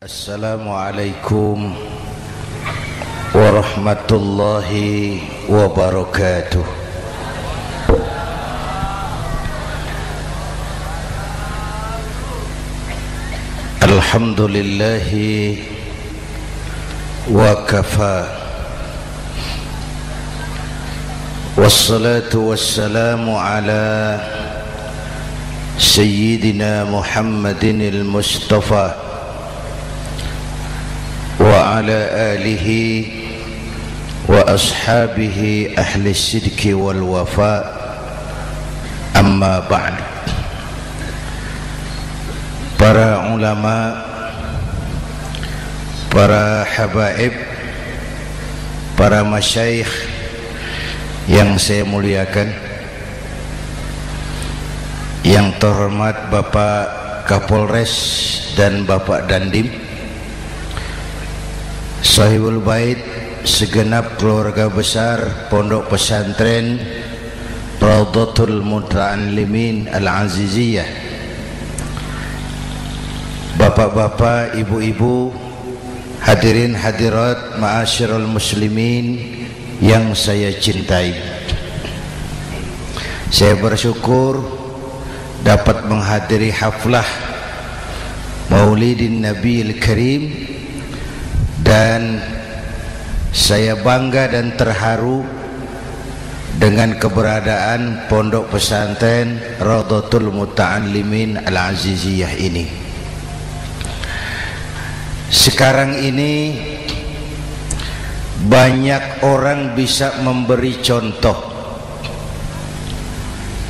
Assalamualaikum warahmatullahi wabarakatuh. Alhamdulillahi wa kafa, wassalatu wassalamu ala sayyidina Muhammadin al-Mustafa wa ala alihi wa ashabihi ahli sidqi wal wafa, amma ba'd. Para ulama, para habaib, para masyayikh yang saya muliakan, yang terhormat Bapak Kapolres dan Bapak Dandim, Sahibul Bait, segenap keluarga besar Pondok Pesantren Raudhatul Muta'allimin Al-Aziziyah, bapak-bapak, ibu-ibu, hadirin hadirat ma'asyiral muslimin yang saya cintai. Saya bersyukur dapat menghadiri haflah Maulidin Nabiil Karim, dan saya bangga dan terharu dengan keberadaan Pondok Pesantren Raudhatul Muta'allimin Al-Aziziyah ini. Sekarang ini banyak orang bisa memberi contoh,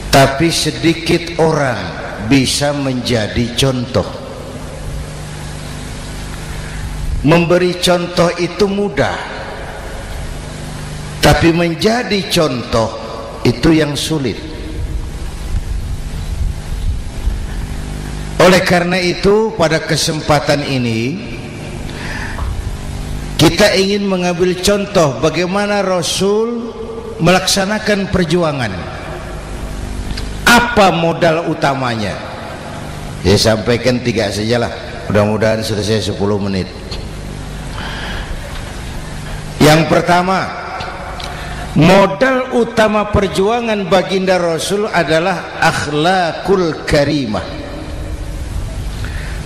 tapi sedikit orang bisa menjadi contoh. Memberi contoh itu mudah, tapi menjadi contoh itu yang sulit. Oleh karena itu, pada kesempatan ini kita ingin mengambil contoh bagaimana Rasul melaksanakan perjuangan. Apa modal utamanya? Saya sampaikan 3 sajalah, mudah-mudahan selesai 10 menit. Yang pertama, modal utama perjuangan baginda Rasul adalah akhlakul karimah.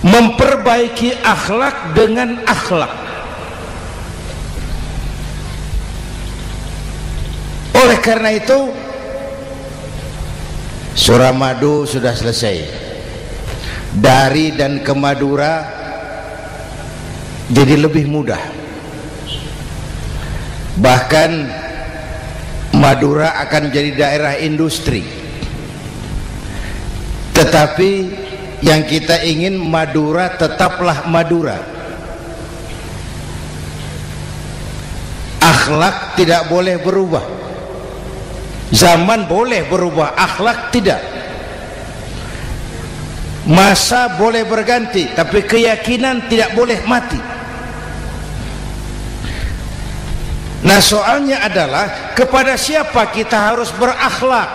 Memperbaiki akhlak dengan akhlak. Oleh karena itu, Suramadu sudah selesai. Dari dan ke Madura jadi lebih mudah. Bahkan Madura akan jadi daerah industri. Tetapi yang kita ingin, Madura tetaplah Madura. Akhlak tidak boleh berubah. Zaman boleh berubah, akhlak tidak. Masa boleh berganti, tapi keyakinan tidak boleh mati. Nah, soalnya adalah kepada siapa kita harus berakhlak.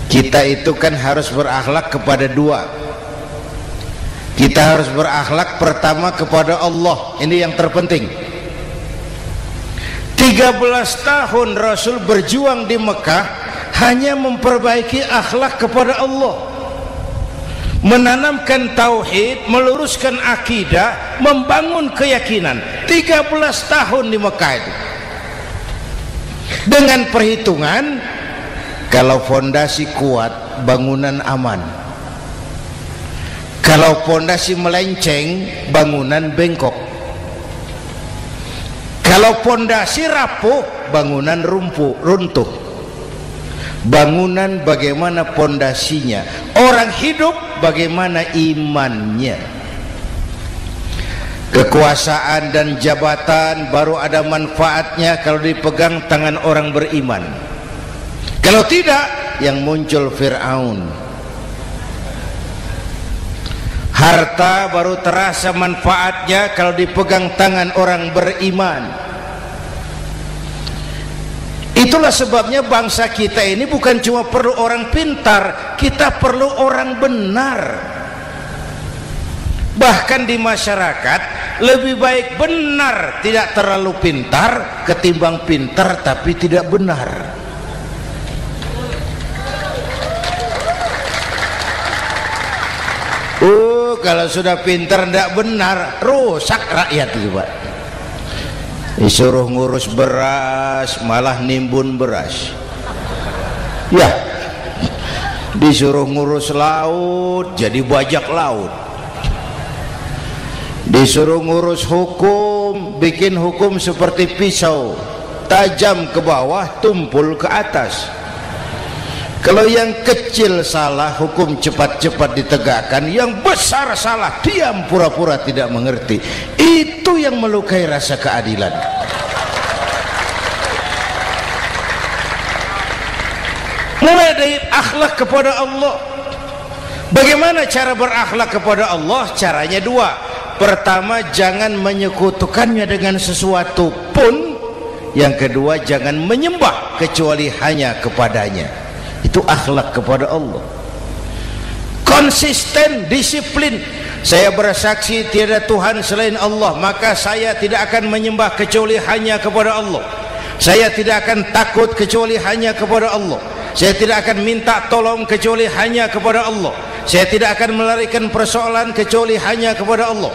Kita itu kan harus berakhlak kepada 2. Kita harus berakhlak pertama kepada Allah. Ini yang terpenting. 13 tahun Rasul berjuang di Mekah hanya memperbaiki akhlak kepada Allah, menanamkan tauhid, meluruskan akidah, membangun keyakinan. 13 tahun di Mekah itu, dengan perhitungan kalau fondasi kuat, bangunan aman. Kalau fondasi melenceng, bangunan bengkok. Kalau fondasi rapuh, bangunan runtuh. Bangunan bagaimana fondasinya? Orang hidup bagaimana imannya? Kekuasaan dan jabatan baru ada manfaatnya kalau dipegang tangan orang beriman. Kalau tidak, yang muncul Fir'aun. Harta baru terasa manfaatnya kalau dipegang tangan orang beriman. Itulah sebabnya bangsa kita ini bukan cuma perlu orang pintar, kita perlu orang benar. Bahkan di masyarakat lebih baik benar tidak terlalu pintar ketimbang pintar tapi tidak benar. Kalau sudah pintar tidak benar, rusak rakyat itu Pak. Disuruh ngurus beras malah nimbun beras, ya. Disuruh ngurus laut jadi bajak laut. Disuruh ngurus hukum, bikin hukum seperti pisau, tajam ke bawah, tumpul ke atas. Kalau yang kecil salah, hukum cepat-cepat ditegakkan. Yang besar salah, diam pura-pura tidak mengerti. Itu yang melukai rasa keadilan. Mulai dari akhlak kepada Allah. Bagaimana cara berakhlak kepada Allah? Caranya dua. Pertama, jangan menyekutukannya dengan sesuatu pun. Yang kedua, jangan menyembah kecuali hanya kepadanya. Itu akhlak kepada Allah. Konsisten, disiplin. Saya bersaksi tiada Tuhan selain Allah, maka saya tidak akan menyembah kecuali hanya kepada Allah. Saya tidak akan takut kecuali hanya kepada Allah. Saya tidak akan minta tolong kecuali hanya kepada Allah. Saya tidak akan melarikan persoalan kecuali hanya kepada Allah.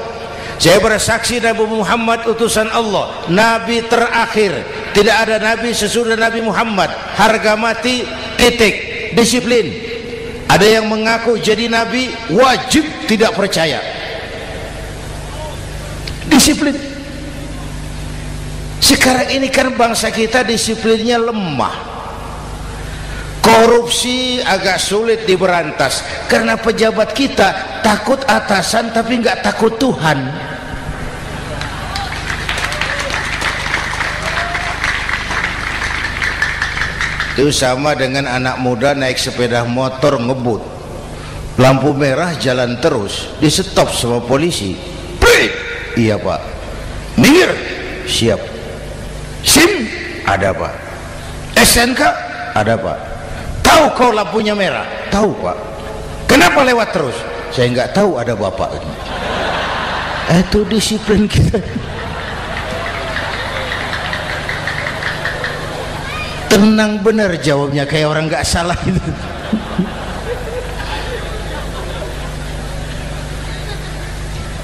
Saya bersaksi Nabi Muhammad utusan Allah, Nabi terakhir. Tidak ada Nabi sesudah Nabi Muhammad. Harga mati, titik. Disiplin. Ada yang mengaku jadi Nabi, wajib tidak percaya. Disiplin. Sekarang ini kan bangsa kita disiplinnya lemah. Korupsi agak sulit diberantas karena pejabat kita takut atasan tapi nggak takut Tuhan. Itu sama dengan anak muda naik sepeda motor ngebut, lampu merah jalan terus, di stop sama polisi. Prit, iya Pak. Minggir, siap. SIM ada Pak. SNK ada Pak. Tahu kau lampunya merah? Tahu Pak. Kenapa lewat terus? Saya nggak tahu, ada Bapak. Itu disiplin kita. Tenang bener jawabnya, kayak orang nggak salah itu.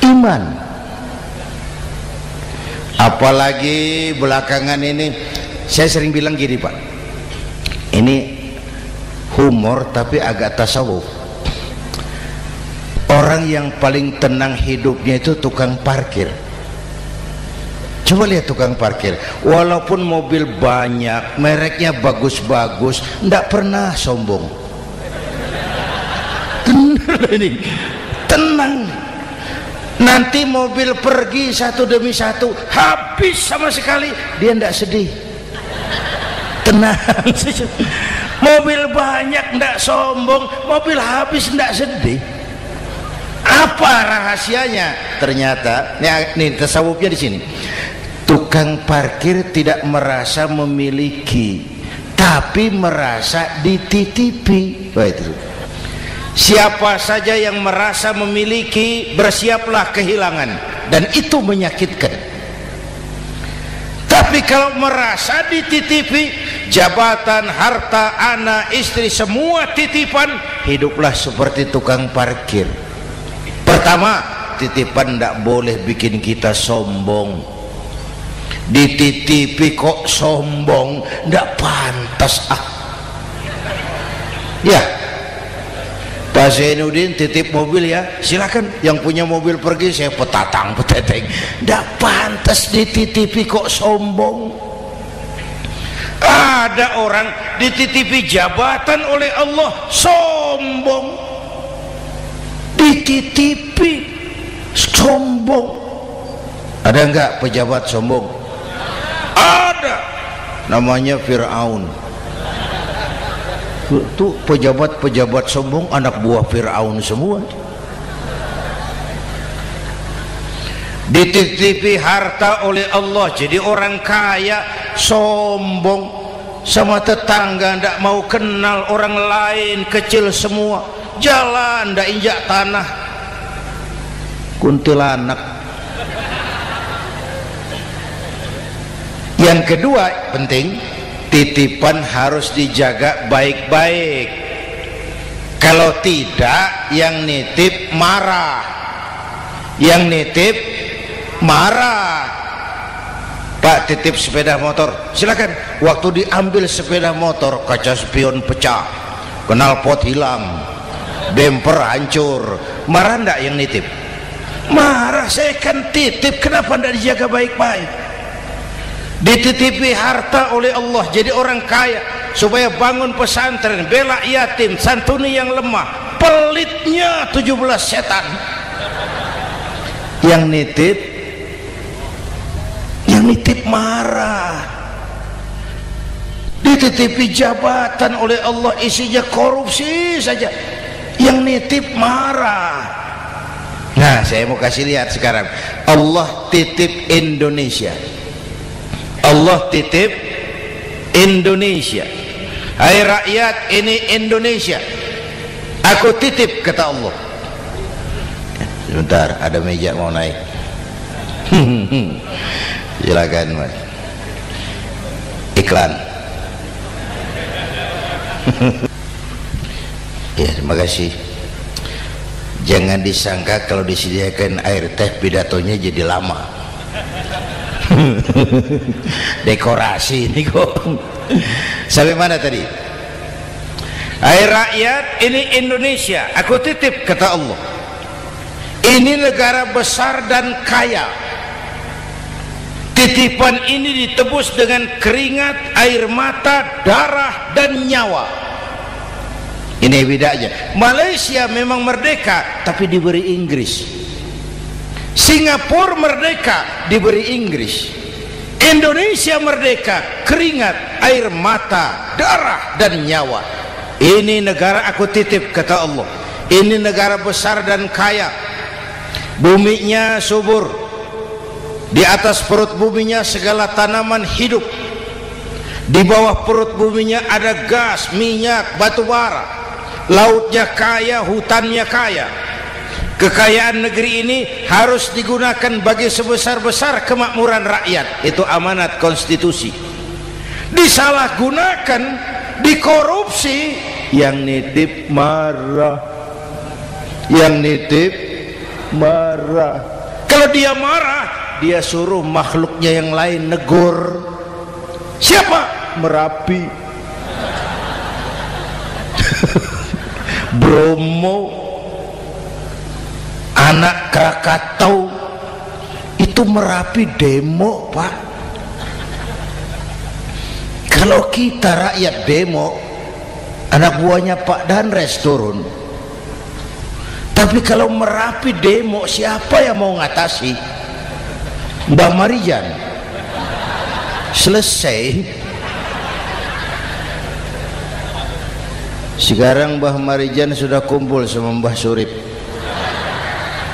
Iman. Apalagi belakangan ini saya sering bilang gini Pak, ini humor tapi agak tasawuf. Orang yang paling tenang hidupnya itu tukang parkir. Coba lihat tukang parkir, walaupun mobil banyak, mereknya bagus-bagus, tidak pernah sombong. Tenang ini, tenang. Nanti mobil pergi satu demi satu, habis sama sekali, dia tidak sedih. Tenang. Mobil banyak tidak sombong, mobil habis tidak sedih. Apa rahasianya? Ternyata, nih tasawufnya di sini. Tukang parkir tidak merasa memiliki, tapi merasa dititipi. Wah, itu. Siapa saja yang merasa memiliki, bersiaplah kehilangan, dan itu menyakitkan. Tapi kalau merasa dititipi, jabatan, harta, anak, istri, semua titipan, hiduplah seperti tukang parkir. Pertama, titipan tidak boleh bikin kita sombong. Dititipi kok sombong, tidak pantas ya. Pak Zainuddin titip mobil ya, silakan. Yang punya mobil pergi, saya petatang peteteng. Tidak pantas dititipi kok sombong. Ada orang dititipi jabatan oleh Allah sombong, dititipi sombong. Ada enggak pejabat sombong? Ada, namanya Fir'aun. Tuh pejabat-pejabat sombong anak buah Fir'aun semua. Dititipi harta oleh Allah, jadi orang kaya sombong, sama tetangga ndak mau kenal, orang lain kecil semua, jalan ndak injak tanah. kuntilanak. Yang kedua penting, titipan harus dijaga baik-baik. Kalau tidak, yang nitip marah. Yang nitip marah. Pak, titip sepeda motor, silakan. Waktu diambil sepeda motor, kaca spion pecah, knalpot hilang, bemper hancur. Marah enggak yang nitip? Marah. Saya kan titip, kenapa enggak dijaga baik-baik? Dititipi harta oleh Allah jadi orang kaya supaya bangun pesantren, bela yatim, santuni yang lemah. Pelitnya 17 setan. Yang nitip marah. Dititipi jabatan oleh Allah isinya korupsi saja, yang nitip marah. Nah, saya mau kasih lihat sekarang. Allah titip Indonesia. Allah titip Indonesia. Hai rakyat, ini Indonesia, aku titip, kata Allah. Sebentar, ada meja mau naik. Silakan Mas. Iklan. Ya, terima kasih. Jangan disangka kalau disediakan air teh pidatonya jadi lama. Dekorasi ini kok. Sampai mana tadi? Hai rakyat, ini Indonesia, aku titip, kata Allah. Ini negara besar dan kaya. Titipan ini ditebus dengan keringat, air mata, darah, dan nyawa. Ini bedanya. Malaysia memang merdeka tapi diberi Inggris. Singapura merdeka diberi Inggris. Indonesia merdeka, keringat, air mata, darah, dan nyawa. Ini negara aku titip, kata Allah. Ini negara besar dan kaya. Buminya subur. Di atas perut buminya segala tanaman hidup. Di bawah perut buminya ada gas, minyak, batu bara. Lautnya kaya, hutannya kaya. Kekayaan negeri ini harus digunakan bagi sebesar-besar kemakmuran rakyat. Itu amanat konstitusi. Disalahgunakan, dikorupsi, yang nitip marah. Yang nitip marah. Kalau dia marah, dia suruh makhluknya yang lain negur. Siapa? Merapi. Bromo, anak Krakatau, itu Merapi demo, Pak. Kalau kita rakyat demo, anak buahnya Pak Danres turun. Tapi kalau Merapi demo, siapa yang mau ngatasi? Mbah Marijan. Selesai. Sekarang Mbah Marijan sudah kumpul sama Mbah Surip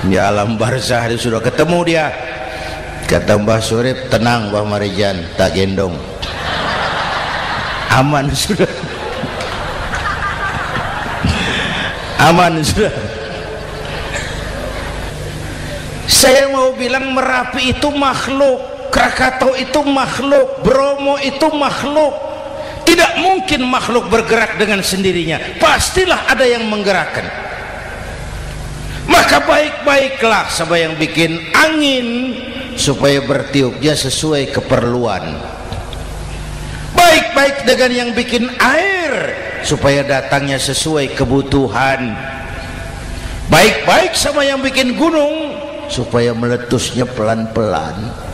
di alam barzah, dia sudah ketemu dia. Kata Mbah Surip, tenang Mbah Marijan, tak gendong, aman sudah. Aman sudah. Saya mau bilang Merapi itu makhluk, Krakatau itu makhluk, Bromo itu makhluk. Tidak mungkin makhluk bergerak dengan sendirinya, pastilah ada yang menggerakkan. Maka baik-baiklah sama yang bikin angin supaya bertiupnya sesuai keperluan. Baik-baik dengan yang bikin air supaya datangnya sesuai kebutuhan. Baik-baik sama yang bikin gunung supaya meletusnya pelan-pelan.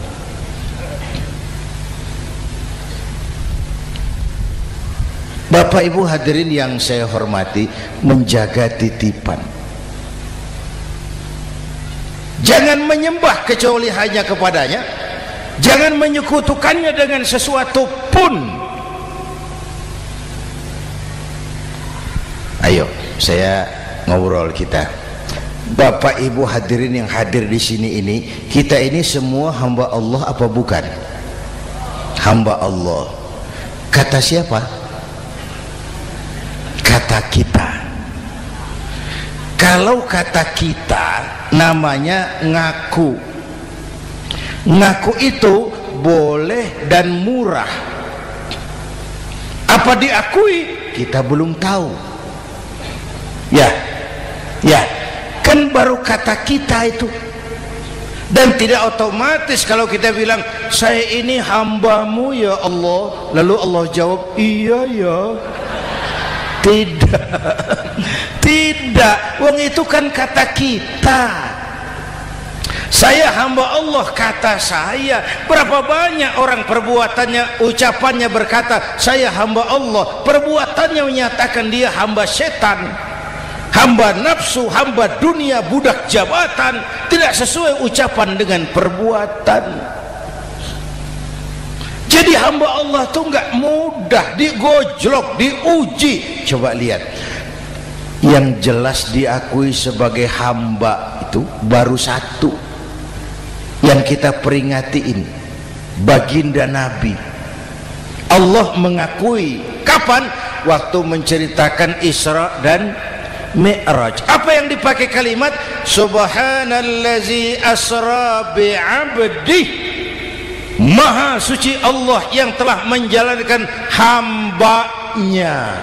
Bapak Ibu hadirin yang saya hormati, menjaga titipan. Jangan menyembah kecuali hanya kepadanya. Jangan menyekutukannya dengan sesuatu pun. Ayo, saya ngobrol kita. Bapak Ibu hadirin yang hadir di sini ini, kita ini semua hamba Allah apa bukan? Hamba Allah. Kata siapa? Kata kita. Kalau kata kita namanya ngaku. Ngaku itu boleh dan murah. Apa diakui? Kita belum tahu. Ya, kan baru kata kita itu. Dan tidak otomatis kalau kita bilang saya ini hambamu ya Allah, lalu Allah jawab iya ya. Tidak, wong itu kan kata kita. Saya hamba Allah kata saya. Berapa banyak orang perbuatannya, ucapannya berkata saya hamba Allah, perbuatannya menyatakan dia hamba setan, hamba nafsu, hamba dunia, budak jabatan. Tidak sesuai ucapan dengan perbuatan. Jadi hamba Allah tuh nggak mudah, digojlok, diuji. Coba lihat, yang jelas diakui sebagai hamba itu baru satu yang kita peringati ini, baginda Nabi. Allah mengakui kapan? Waktu menceritakan Isra dan Mi'raj. Apa yang dipakai kalimat? Subhanallazi asra bi'abdih. Maha suci Allah yang telah menjalankan hambanya.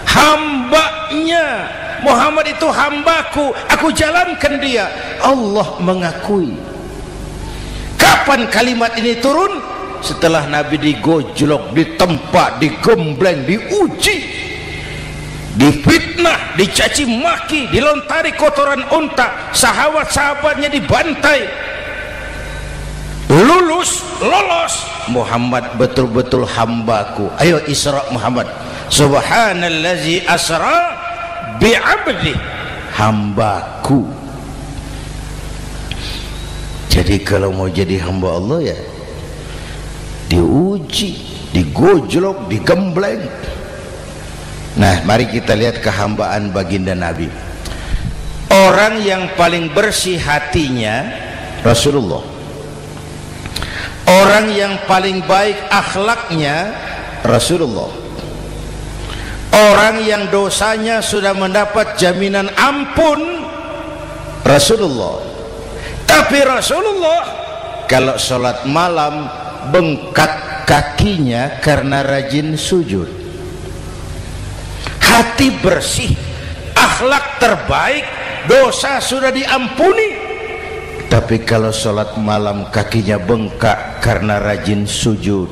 Hambanya Muhammad itu hambaku, aku jalankan dia. Allah mengakui. Kapan kalimat ini turun? Setelah Nabi digojlok, ditempa, digembleng, diuji, difitnah, dicaci maki, dilontari kotoran unta, sahabat-sahabatnya dibantai. Lolos, Muhammad betul-betul hambaku. Ayo Isra Muhammad. Subhanallazi asra bi'abdi, hambaku. Jadi kalau mau jadi hamba Allah ya diuji, digojlok, digembleng. Nah, mari kita lihat kehambaan baginda Nabi. Orang yang paling bersih hatinya Rasulullah. Orang yang paling baik akhlaknya Rasulullah. Orang yang dosanya sudah mendapat jaminan ampun Rasulullah. Tapi Rasulullah kalau sholat malam bengkak kakinya karena rajin sujud. Hati bersih, akhlak terbaik, dosa sudah diampuni. Tapi kalau sholat malam kakinya bengkak karena rajin sujud.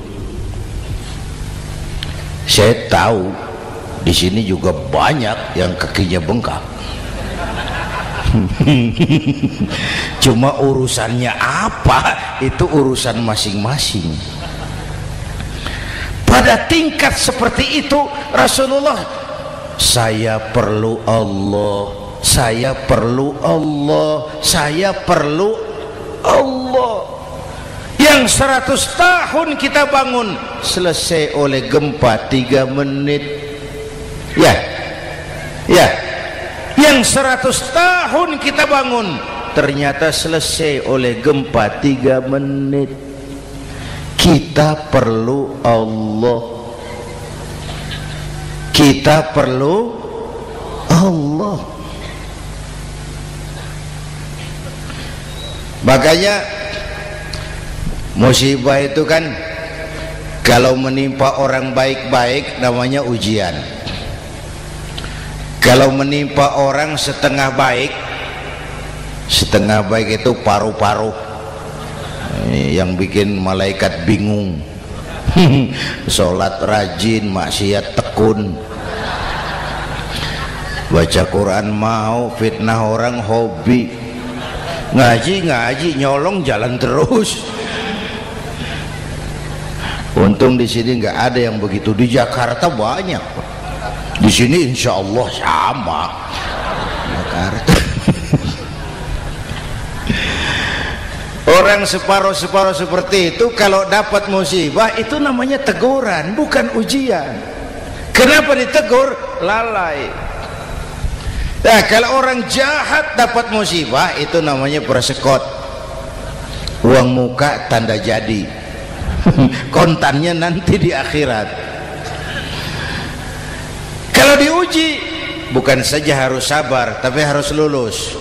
Saya tahu di sini juga banyak yang kakinya bengkak. Cuma urusannya apa? Itu urusan masing-masing. Pada tingkat seperti itu Rasulullah, saya perlu Allah, saya perlu Allah, saya perlu Allah. Yang 100 tahun kita bangun selesai oleh gempa 3 menit. Ya. Yang 100 tahun kita bangun ternyata selesai oleh gempa 3 menit. Kita perlu Allah. Kita perlu Allah. Makanya musibah itu kan kalau menimpa orang baik-baik namanya ujian. Kalau menimpa orang setengah baik itu paru-paru yang bikin malaikat bingung. Sholat rajin, maksiat tekun, baca Quran mau, fitnah orang hobi, ngaji nyolong jalan terus. Untung di sini nggak ada yang begitu. Di Jakarta banyak. Di sini insya Allah sama. Jakarta. Orang separuh-separuh seperti itu kalau dapat musibah itu namanya teguran, bukan ujian. Kenapa ditegur? Lalai. Nah, kalau orang jahat dapat musibah itu namanya persekot. Uang muka tanda jadi. Kontannya nanti di akhirat. Kalau diuji bukan saja harus sabar, tapi harus lulus.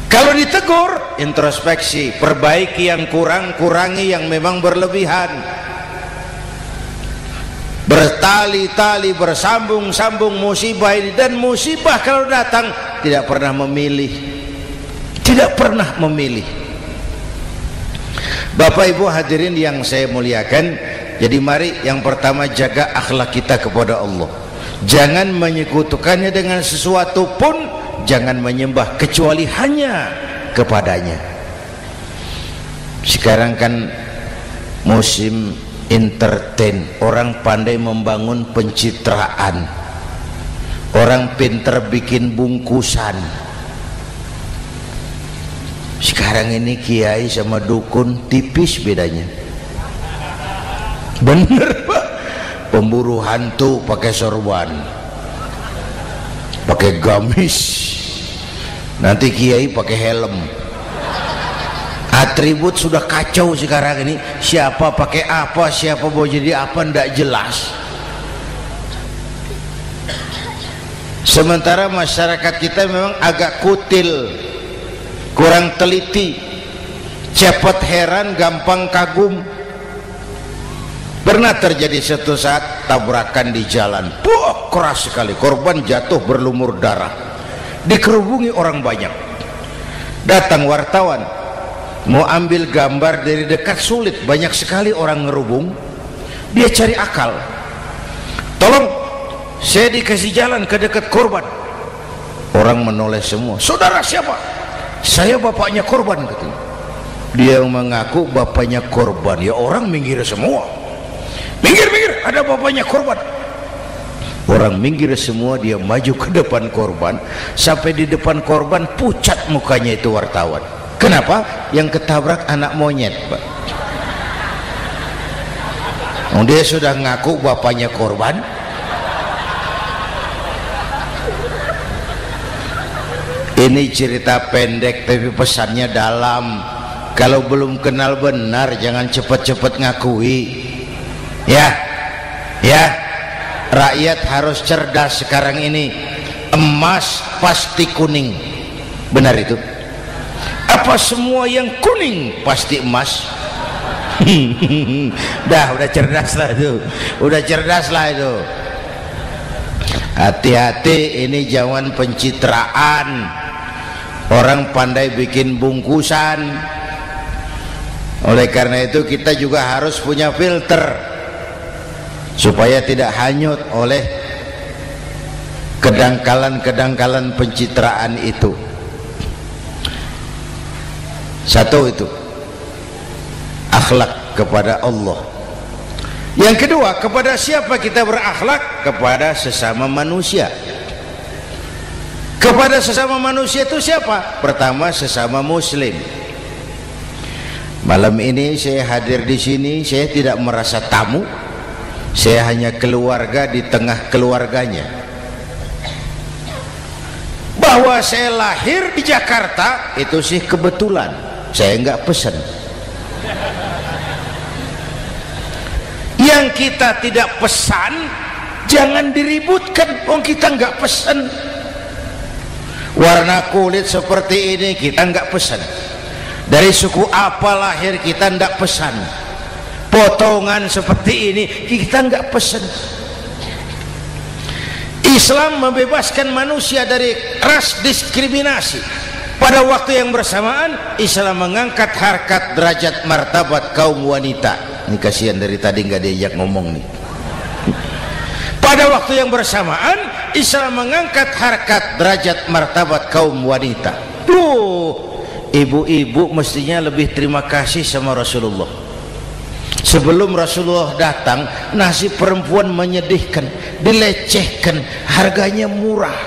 Kalau ditegur, introspeksi, perbaiki yang kurang, kurangi yang memang berlebihan. Bertali-tali, bersambung-sambung musibah ini, dan musibah kalau datang tidak pernah memilih, tidak pernah memilih. Bapak Ibu hadirin yang saya muliakan, jadi mari yang pertama jaga akhlak kita kepada Allah. Jangan menyekutukannya dengan sesuatu pun, jangan menyembah kecuali hanya kepadanya. Sekarang kan musim entertain, orang pandai membangun pencitraan, orang pinter bikin bungkusan. Sekarang ini kiai sama dukun tipis bedanya. Bener Pak, pemburu hantu pakai sorban, pakai gamis, nanti kiai pakai helm. Atribut sudah kacau sekarang ini, siapa pakai apa, siapa mau jadi apa, ndak jelas. Sementara masyarakat kita memang agak kutil, kurang teliti, cepat heran, gampang kagum. Pernah terjadi suatu saat tabrakan di jalan, keras sekali, korban jatuh berlumur darah, dikerubungi orang banyak. Datang wartawan mau ambil gambar dari dekat, sulit, banyak sekali orang ngerubung. Dia cari akal, tolong saya dikasih jalan ke dekat korban. Orang menoleh semua. Saudara siapa? Saya bapaknya korban, katanya. Dia mengaku bapaknya korban. Ya orang minggir semua, minggir, ada bapaknya korban. Orang minggir semua, dia maju ke depan korban. Sampai di depan korban pucat mukanya itu wartawan. Kenapa? Yang ketabrak anak monyet, Pak. Dia sudah ngaku bapaknya korban. Ini cerita pendek tapi pesannya dalam. Kalau belum kenal benar jangan cepat-cepat ngakui. Ya, rakyat harus cerdas sekarang ini. Emas pasti kuning, benar itu? Apa semua yang kuning pasti emas? udah cerdas lah itu, udah cerdas lah itu. Hati-hati, ini zaman pencitraan. Orang pandai bikin bungkusan. Oleh karena itu kita juga harus punya filter supaya tidak hanyut oleh kedangkalan-kedangkalan pencitraan itu. Satu itu akhlak kepada Allah. Yang kedua, kepada siapa kita berakhlak? Kepada sesama manusia. Kepada sesama manusia itu siapa? Pertama, sesama muslim. Malam ini saya hadir di sini, saya tidak merasa tamu. Saya hanya keluarga di tengah keluarganya. Bahwa saya lahir di Jakarta itu sih kebetulan. Saya enggak pesan. Yang kita tidak pesan jangan diributkan. Kita enggak pesan. Warna kulit seperti ini kita enggak pesan. Dari suku apa lahir kita enggak pesan. Potongan seperti ini kita enggak pesan. Islam membebaskan manusia dari ras diskriminasi. Pada waktu yang bersamaan Islam mengangkat harkat, derajat, martabat kaum wanita. Ini kasihan dari tadi nggak diajak ngomong nih. Pada waktu yang bersamaan Islam mengangkat harkat, derajat, martabat kaum wanita. Ibu-ibu mestinya lebih terima kasih sama Rasulullah. Sebelum Rasulullah datang, nasib perempuan menyedihkan, dilecehkan, harganya murah.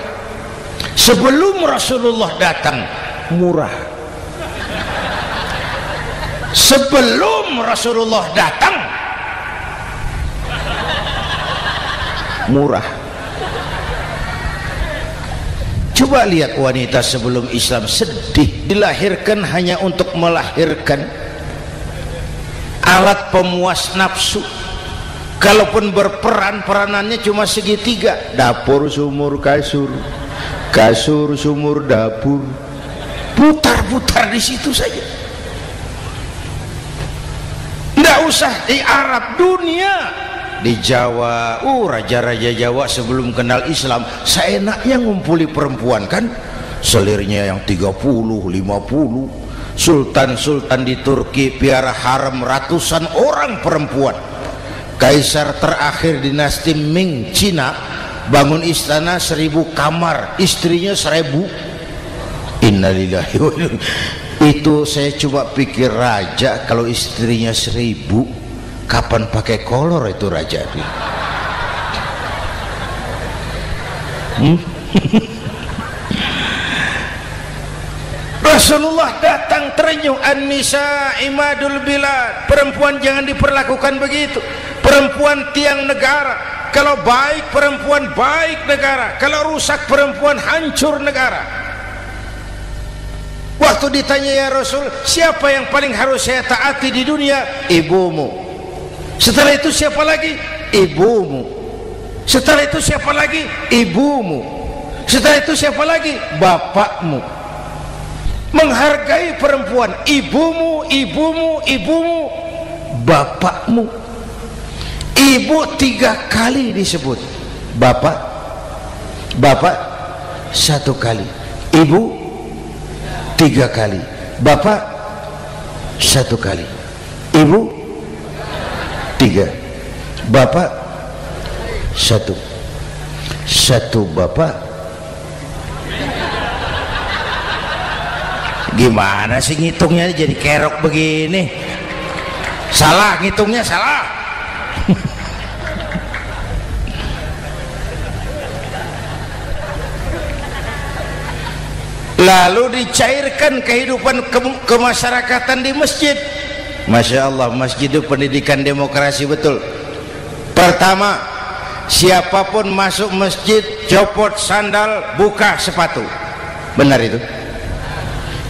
Sebelum Rasulullah datang, murah. Sebelum Rasulullah datang, murah. Coba lihat wanita sebelum Islam, sedih, dilahirkan hanya untuk melahirkan, alat pemuas nafsu. Kalaupun berperan, peranannya cuma segitiga, dapur sumur kasur, kasur sumur dapur, putar-putar di situ saja. Tidak usah di Arab, dunia, di Jawa, raja-raja Jawa sebelum kenal Islam seenaknya ngumpuli perempuan kan, selirnya yang 30, 50. Sultan-sultan di Turki piara harem ratusan orang perempuan. Kaisar terakhir dinasti Ming Cina bangun istana 1000 kamar, istrinya 1000. Innalillahi wa inna. Itu saya coba pikir, raja kalau istrinya 1000, kapan pakai kolor itu raja? Rasulullah datang terenyuh, an-nisa imadul bilad, perempuan jangan diperlakukan begitu, perempuan tiang negara. Kalau baik perempuan baik negara, kalau rusak perempuan hancur negara. Waktu ditanya, ya Rasul, siapa yang paling harus saya taati di dunia? Ibumu. Setelah itu siapa lagi? Ibumu. Setelah itu siapa lagi? Ibumu. Setelah itu siapa lagi? Bapakmu. Menghargai perempuan, ibumu, ibumu, ibumu, bapakmu. Ibu 3 kali disebut, bapak 1 kali, ibu 3 kali, bapak 1 kali, ibu 3, bapak 1, 1 bapak. Gimana sih ngitungnya jadi kerok begini? Salah ngitungnya, salah. Lalu dicairkan kehidupan kemasyarakatan di masjid. Masya Allah, masjid itu pendidikan demokrasi betul. Pertama, siapapun masuk masjid copot sandal, buka sepatu. Benar itu?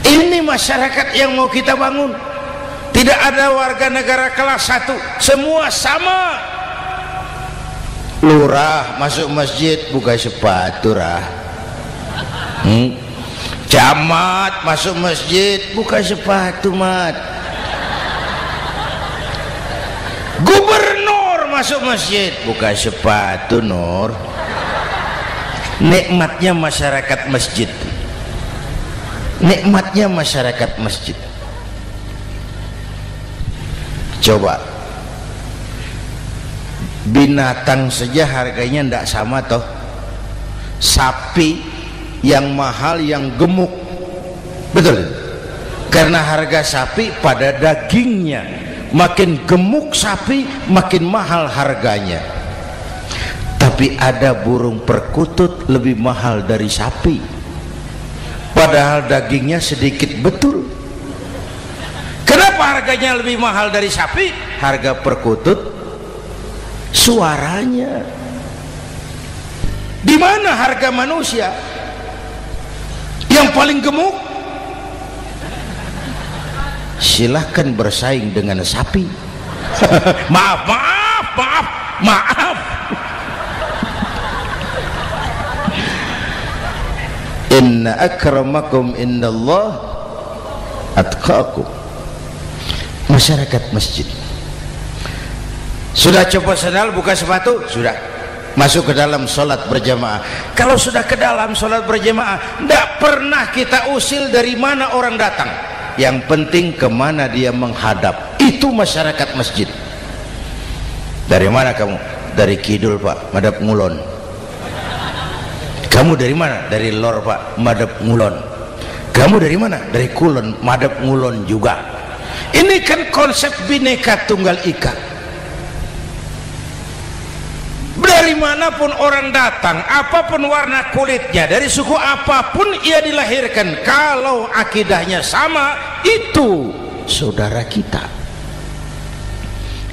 Ini masyarakat yang mau kita bangun. Tidak ada warga negara kelas 1, semua sama. Lurah masuk masjid buka sepatu, Camat masuk masjid buka sepatu, mat. Gubernur masuk masjid buka sepatu, Nur. Nikmatnya masyarakat masjid. Nikmatnya masyarakat masjid. Coba binatang saja harganya tidak sama toh. Sapi yang mahal, yang gemuk, betul? Karena harga sapi pada dagingnya. Makin gemuk sapi makin mahal harganya. Tapi ada burung perkutut lebih mahal dari sapi, padahal dagingnya sedikit, betul. Kenapa harganya lebih mahal dari sapi? Harga perkutut suaranya. Di mana harga manusia yang paling gemuk? Silahkan bersaing dengan sapi. Maaf. Inna akramakum indallah atqakum. Masyarakat masjid sudah copot sandal, buka sepatu, sudah masuk ke dalam sholat berjamaah. Kalau sudah ke dalam sholat berjamaah, tidak pernah kita usil dari mana orang datang, yang penting kemana dia menghadap. Itu masyarakat masjid. Dari mana kamu? Dari kidul, Pak, madhab ngulon. Kamu dari mana? Dari lor, Pak, madhab ngulon. Kamu dari mana? Dari kulon, madhab ngulon juga. Ini kan konsep bineka tunggal ika. Dari manapun orang datang, apapun warna kulitnya, dari suku apapun ia dilahirkan, kalau akidahnya sama, itu saudara kita.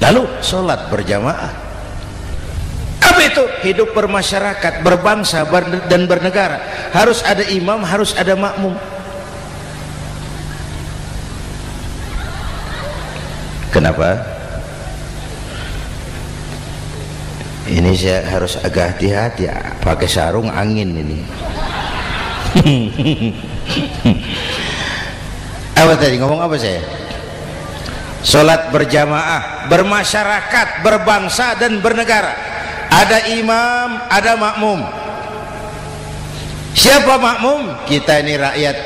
Lalu sholat berjamaah. Apa itu? Hidup bermasyarakat, berbangsa dan bernegara. Harus ada imam, harus ada makmum. Kenapa? Ini saya harus agak hati-hati ya, pakai sarung angin ini. Apa tadi ngomong apa saya? Sholat berjamaah, bermasyarakat, berbangsa dan bernegara. Ada imam, ada makmum. Siapa makmum? Kita ini rakyat.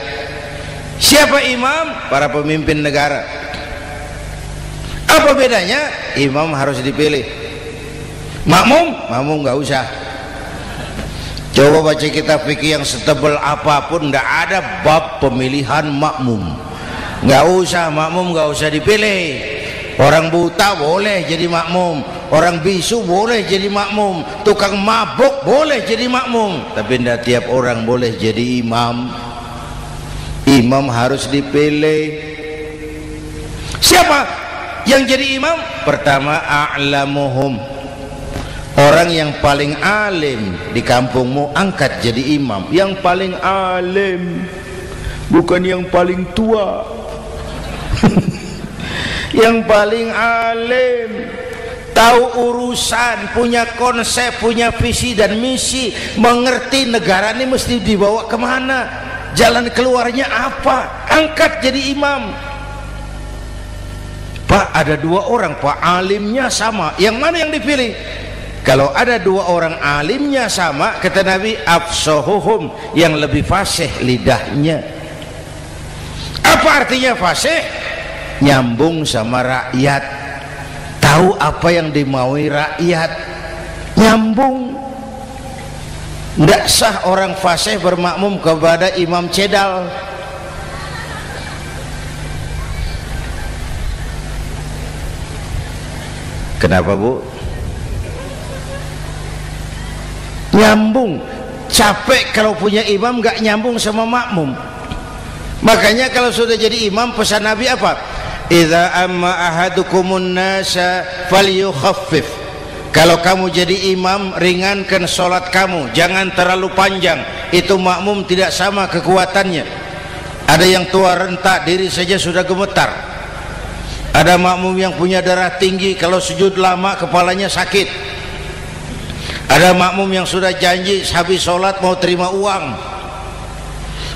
Siapa imam? Para pemimpin negara. Apa bedanya? Imam harus dipilih, makmum nggak usah. Coba baca kitab fikih yang setebal apapun, nggak ada bab pemilihan makmum. Nggak usah, makmum nggak usah dipilih. Orang buta boleh jadi makmum, orang bisu boleh jadi makmum, tukang mabuk boleh jadi makmum, tapi tidak tiap orang boleh jadi imam. Imam harus dipilih. Siapa yang jadi imam? Pertama, a'lamuhum, orang yang paling alim di kampungmu angkat jadi imam. Yang paling alim, bukan yang paling tua. Yang paling alim, tahu urusan, punya konsep, punya visi dan misi, mengerti negara ini mesti dibawa kemana, jalan keluarnya apa, angkat jadi imam. Pak, ada dua orang Pak, alimnya sama, yang mana yang dipilih? Kalau ada dua orang alimnya sama, kata Nabi, afsahuhum, yang lebih fasih lidahnya. Apa artinya fasih? Nyambung sama rakyat, tahu apa yang dimaui rakyat, nyambung. Tidak sah orang fasih bermakmum kepada imam cedal. Kenapa Bu? Nyambung. Capek kalau punya imam gak nyambung sama makmum. Makanya kalau sudah jadi imam, pesan Nabi apa? Idza amma ahadukumun nasa falyukhaffif. Kalau kamu jadi imam, ringankan sholat kamu, jangan terlalu panjang. Itu makmum tidak sama kekuatannya. Ada yang tua renta, diri saja sudah gemetar. Ada makmum yang punya darah tinggi, kalau sujud lama kepalanya sakit. Ada makmum yang sudah janji habis sholat mau terima uang.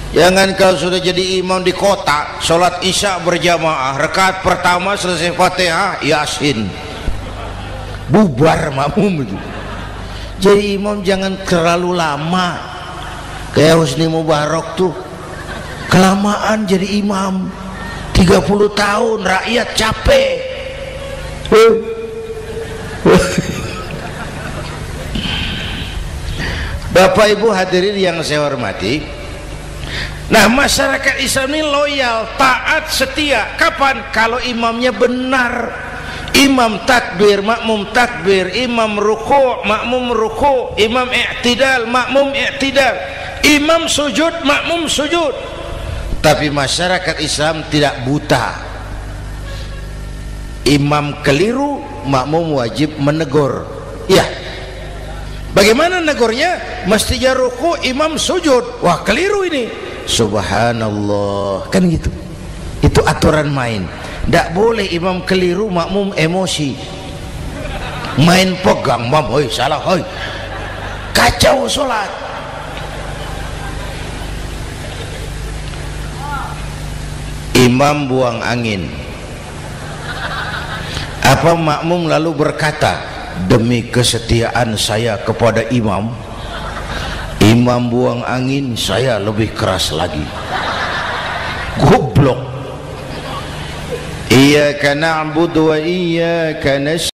Jangan kalau sudah jadi imam di kota, sholat isya berjamaah, rakaat pertama selesai Fatihah, Yasin, bubar makmum itu. Jadi imam jangan terlalu lama, kayak Husni Mubarak tuh kelamaan jadi imam 30 tahun, rakyat capek. Bapak Ibu hadirin yang saya hormati, nah masyarakat Islam ini loyal, taat, setia. Kapan? Kalau imamnya benar. Imam takbir, makmum takbir, imam ruku', makmum ruku', imam i'tidal, makmum i'tidal, imam sujud, makmum sujud. Tapi masyarakat Islam tidak buta. Imam keliru, makmum wajib menegur. Ya, bagaimana negurnya? Mestinya ruku', imam sujud. Wah, keliru ini. Subhanallah, kan gitu. Itu aturan main. Tidak boleh imam keliru, makmum emosi, main pegang, mam, hoi salah, hoi, kacau sholat. Imam buang angin, apa makmum lalu berkata, demi kesetiaan saya kepada imam, imam buang angin, saya lebih keras lagi. Goblok. Iyyaka na'budu wa iyyaka nasta'in.